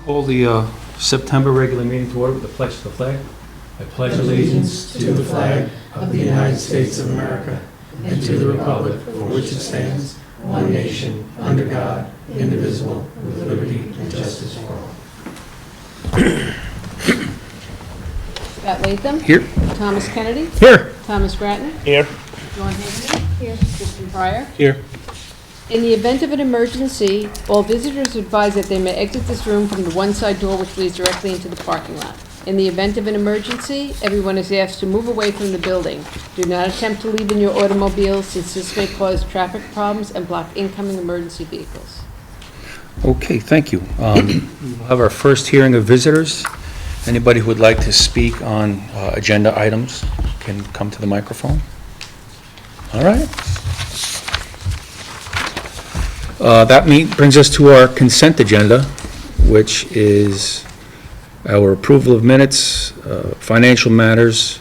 Call the September regular meeting to order with the pledge to the flag. I pledge allegiance to the flag of the United States of America and to the republic for which it stands, one nation, under God, indivisible, with liberty and justice for all. Scott Latham. Here. Thomas Kennedy. Here. Thomas Grattan. Here. John Hagerty. Here. Kristen Pryor. Here. In the event of an emergency, all visitors are advised that they may exit this room from the one side door which leads directly into the parking lot. In the event of an emergency, everyone is asked to move away from the building. Do not attempt to leave in your automobile since this may cause traffic problems and block incoming emergency vehicles. Okay, thank you. We'll have our first hearing of visitors. Anybody who would like to speak on agenda items can come to the microphone. All right. That brings us to our consent agenda, which is our approval of minutes, financial matters,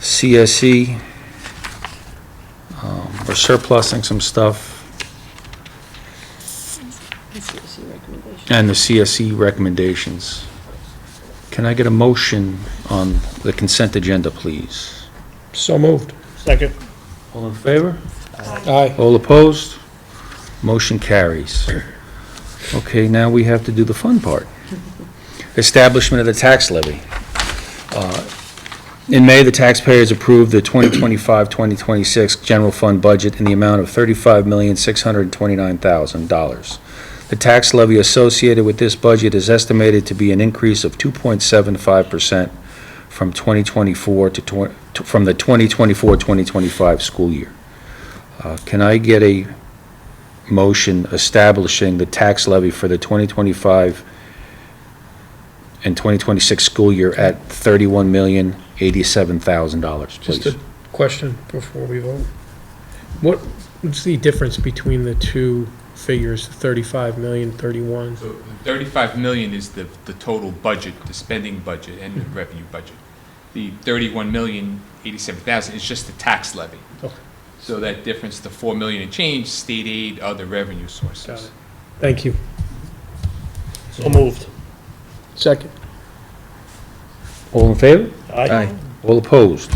CSE, we're surplusing some stuff, and the CSE recommendations. Can I get a motion on the consent agenda, please? So moved. Second. All in favor? Aye. All opposed? Motion carries. Okay, now we have to do the fun part. Establishment of the tax levy. In May, the taxpayers approved the 2025-2026 general fund budget in the amount of $35,629,000. The tax levy associated with this budget is estimated to be an increase of 2.75% from the 2024-2025 school year. Can I get a motion establishing the tax levy for the 2025 and 2026 school year at $31,087,000, please? Just a question before we vote. What's the difference between the two figures, 35 million, 31? So the 35 million is the total budget, the spending budget and the revenue budget. The 31,087,000 is just the tax levy. Okay. So that difference, the 4 million and change, state aid, other revenue Got sources. it. Thank you. So moved. Second. All in favor? Aye. All opposed?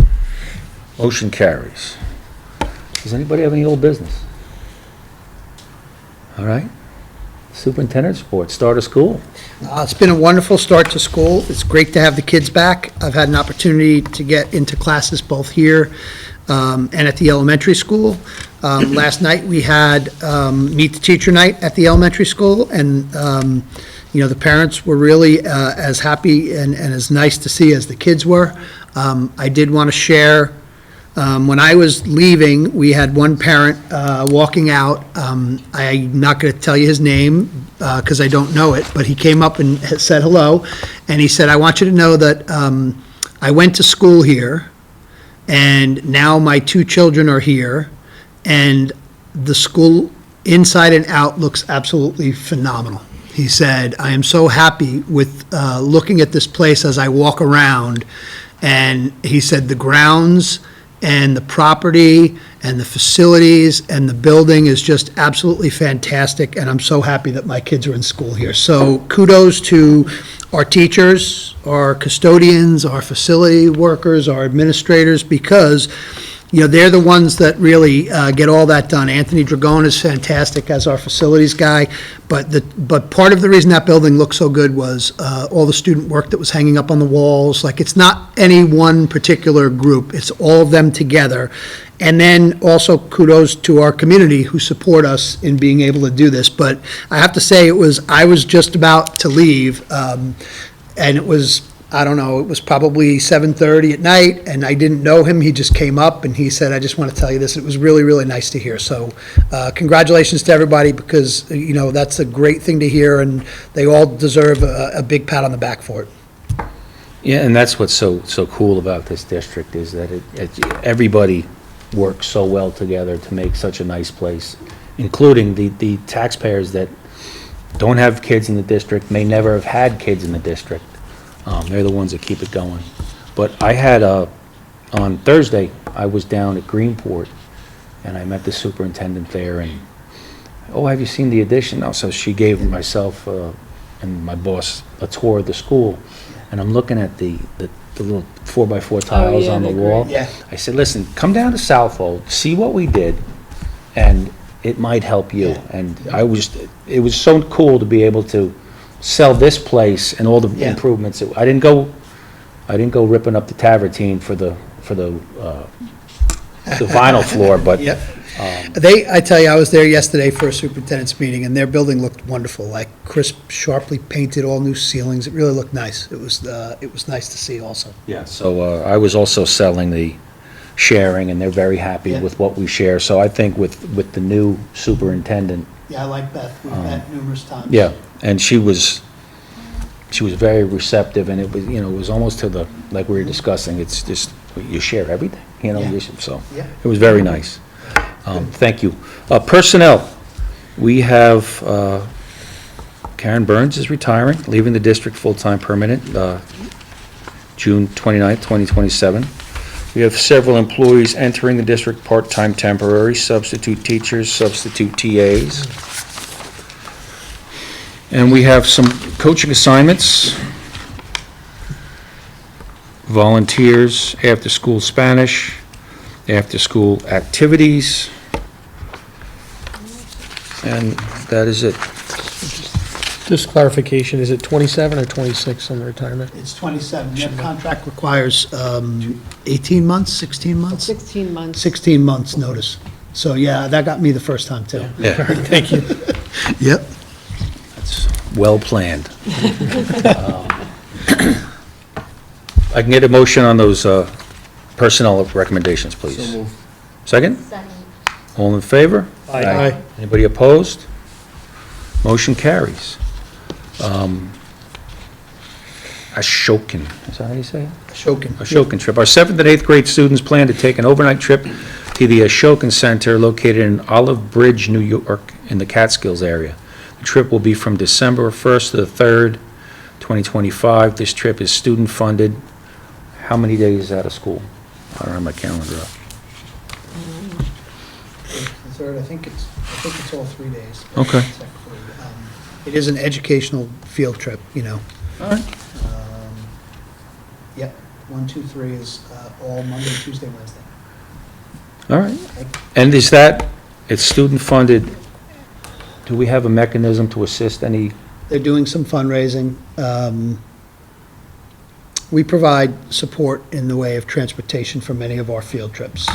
Motion carries. Does anybody have any old business? All right. Superintendent's report, start of school. It's been a wonderful start to school. It's great to have the kids back. I've had an opportunity to get into classes both here and at the elementary school. Last night, we had Meet the Teacher Night at the elementary school, and the parents were really as happy and as nice to see as the kids were. I did want to share, when I was leaving, we had one parent walking out. I'm not going to tell you his name because I don't know it, but he came up and said hello, and he said, "I want you to know that I went to school here, and now my two children are here, and the school inside and out looks absolutely phenomenal." He said, "I am so happy with looking at this place as I walk around." And he said the grounds and the property and the facilities and the building is just absolutely fantastic, and I'm so happy that my kids are in school here. So kudos to our teachers, our custodians, our facility workers, our administrators, because they're the ones that really get all that done. Anthony Dragone is fantastic as our facilities guy, but part of the reason that building looked so good was all the student work that was hanging up on the walls. Like, it's not any one particular group, it's all of them together. And then also kudos to our community who support us in being able to do this. But I have to say, I was just about to leave, and it was, I don't know, it was probably 7:30 at night, and I didn't know him. He just came up, and he said, "I just want to tell you this." It was really, really nice to hear. So congratulations to everybody, because, that's a great thing to hear, and they all deserve a big pat on the back for it. Yeah, and that's what's so cool about this district, is that everybody works so well together to make such a nice place, including the taxpayers that don't have kids in the district, may never have had kids in the district. They're the ones that keep it going. But I had on Thursday, I was down at Greenport, and I met the superintendent there, and, "Oh, have you seen the addition?" So she gave myself and my boss a tour of the school, and I'm looking at the little 4x4 tiles yeah, on the they're wall. great. Yeah. I said, listen, come down to Southold, see what we did, and it might help you. Yeah. And it was so cool to be able to sell this place and all the Yeah. improvements. I didn't go ripping up the Tavertine for the vinyl floor, but Yep. I tell you, I was there yesterday for a superintendent's meeting, and their building looked wonderful, like crisp, sharply painted, all new ceilings. It really looked nice. It was nice to see also. yeah. So I was also selling the sharing, and they're very happy Yeah. with what we share. So I think with the new superintendent, Yeah, I like Beth. We've met numerous times. yeah, and she was very receptive, and it was almost to the, like we were discussing, it's just, you share everything, Yeah. so Yeah. it was very nice. Thank you. Personnel, we have, Karen Burns is retiring, leaving the district full-time permanent, June 29th, 2027. We have several employees entering the district part-time temporary, substitute teachers, substitute TAs. And we have some coaching assignments, volunteers, after-school Spanish, after-school activities, and that is it. Just clarification, is it 27 or 26 on the retirement? It's 27. Their contract requires 18 months, 16 months? 16 months. 16 months notice. So, yeah, that got me the first time, too. Yeah, Thank you. Yep. that's well-planned. I can get a motion on those personnel recommendations, please. Second? Second. All in favor? Aye. Anybody opposed? Motion carries. Ashokan, is that how you say it? Shokin. Ashokan trip. Our 7th and 8th grade students plan to take an overnight trip to the Ashokan Center located in Olive Bridge, New York, in the Catskills area. The trip will be from December 1st to the 3rd, 2025. This trip is student-funded. How many days out of school? I don't have my calendar up. The third, I think it's all 3 days. Okay. It is an educational field trip, All right. Yep, 1, 2, 3 is all Monday, Tuesday, Wednesday. All right. And is that, it's student-funded, do we have a mechanism to assist any? They're doing some fundraising. We provide support in the way of transportation for many of our field trips.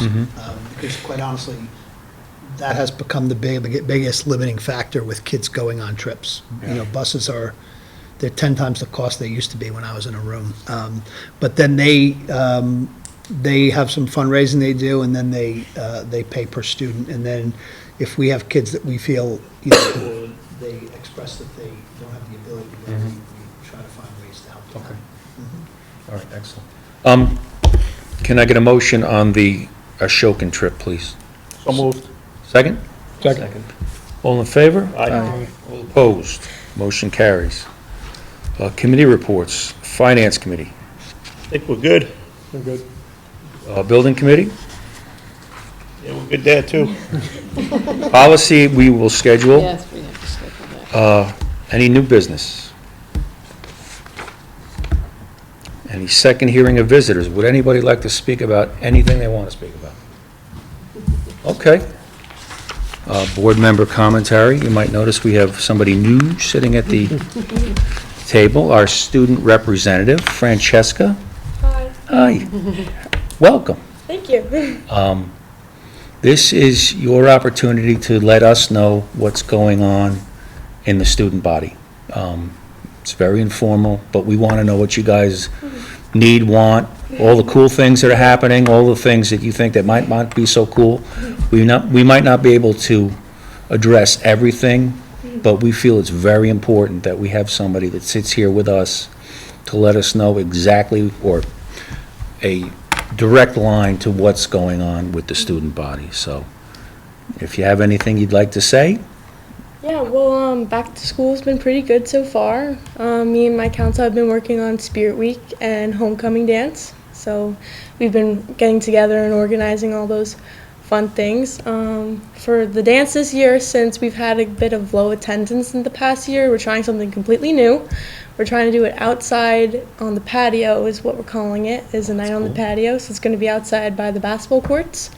Because quite honestly, that has become the biggest limiting factor with kids going on trips. Buses they're 10 times the cost they used to be when I was in a room. But then they have some fundraising they do, and then they pay per student. And then if we have kids that we feel, or they express that they don't have the ability to go, we try to find ways to help them. Okay. All right, excellent. Can I get a motion on the Ashokan trip, please? So moved. Second? Second. All in favor? Aye. All opposed? Motion carries. Committee reports, Finance Committee, I think we're good. We're good. Building Committee, Yeah, we're good there, too. Policy, we will schedule. Yes, we have to schedule that. Any new business? Any second hearing of visitors? Would anybody like to speak about anything they want to speak about? Okay. Board member commentary. You might notice we have somebody new sitting at the table, our student representative, Francesca. Hi. Hi. Welcome. Thank you. This is your opportunity to let us know what's going on in the student body. It's very informal, but we want to know what you guys need, want, all the cool things that are happening, all the things that you think that might not be so cool. We might not be able to address everything, but we feel it's very important that we have somebody that sits here with us to let us know exactly, or a direct line to what's going on with the student body. So if you have anything you'd like to say, Yeah, well, back to school has been pretty good so far. Me and my council have been working on Spirit Week and homecoming dance. So we've been getting together and organizing all those fun things. For the dance this year, since we've had a bit of low attendance in the past year, we're trying something completely new. We're trying to do it outside on the patio is what we're calling it, is a night on the patio. So it's going to be outside by the basketball courts.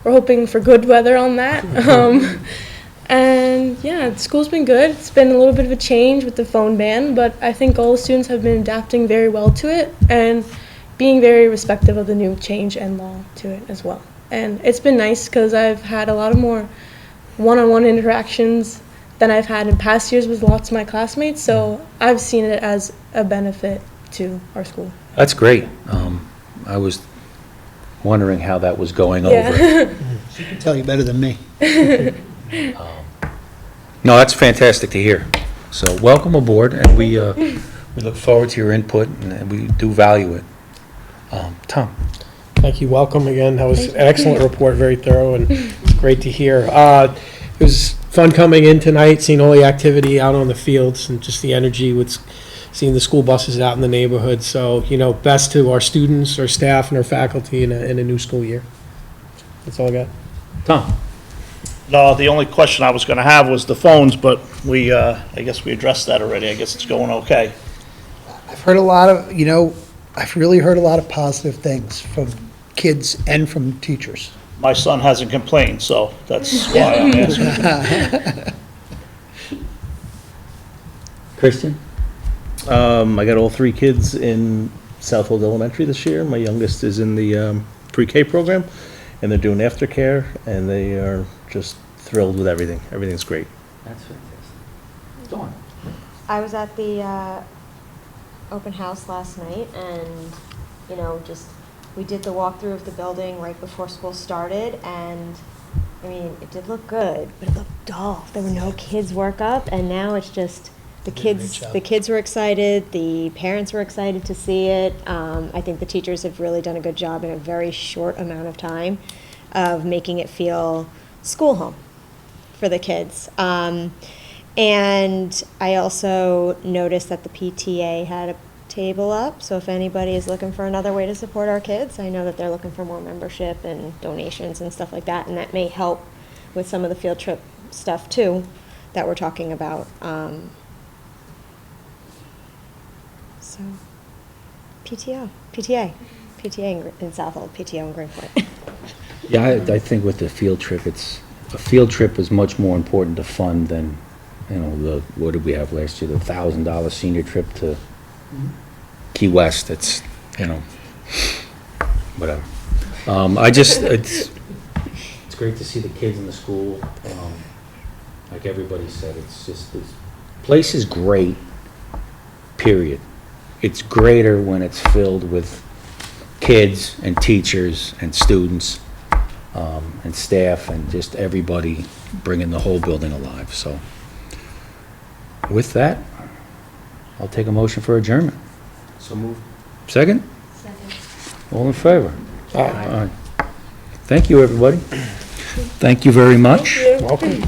We're hoping for good weather on that. And yeah, school's been good. It's been a little bit of a change with the phone ban, but I think all the students have been adapting very well to it and being very respectful of the new change and law to it as well. And it's been nice because I've had a lot of more one-on-one interactions than I've had in past years with lots of my classmates, so I've seen it as a benefit to our school. That's great. I was wondering how that was going over. Yeah. She can tell you better than me. No, that's fantastic to hear. So welcome aboard, and we look forward to your input, and we do value it. Tom? Thank you. Welcome again. That was an excellent report, very thorough, and it's great to hear. It was fun coming in tonight, seeing all the activity out on the fields and just the energy with seeing the school buses out in the neighborhood. So, best to our students, our staff, and our faculty in a new school year. That's all I got. Tom? No, the only question I was going to have was the phones, but I guess we addressed that already. I guess it's going okay. I've heard a lot of, I've really heard a lot of positive things from kids and from teachers. My son hasn't complained, so that's why I'm asking. Christian? I got all 3 kids in Southold Elementary this year. My youngest is in the pre-K program, and they're doing aftercare, and they are just thrilled with everything. Everything's great. That's fantastic. Dawn? I was at the open house last night, and we did the walkthrough of the building right before school started, and it did look good, but it looked dull. There were no kids work up, and now it's just the kids were excited, the parents were excited to see it. I think the teachers have really done a good job in a very short amount of time of making it feel school home for the kids. And I also noticed that the PTA had a table up, so if anybody is looking for another way to support our kids, I know that they're looking for more membership and donations and stuff like that, and that may help with some of the field trip stuff too that we're talking about. So PTA in Southold, PTO in Greenport. Yeah, I think with the field trip, a field trip is much more important to fund than, what did we have last year, the $1,000 senior trip to Key West. It's, whatever. It's great to see the kids in the school. Like everybody said, this place is great, period. It's greater when it's filled with kids and teachers and students and staff and just everybody bringing the whole building alive. So with that, I'll take a motion for adjournment. So moved. Second? Second. All in favor? Aye. Thank you, everybody. Thank you very much. Welcome.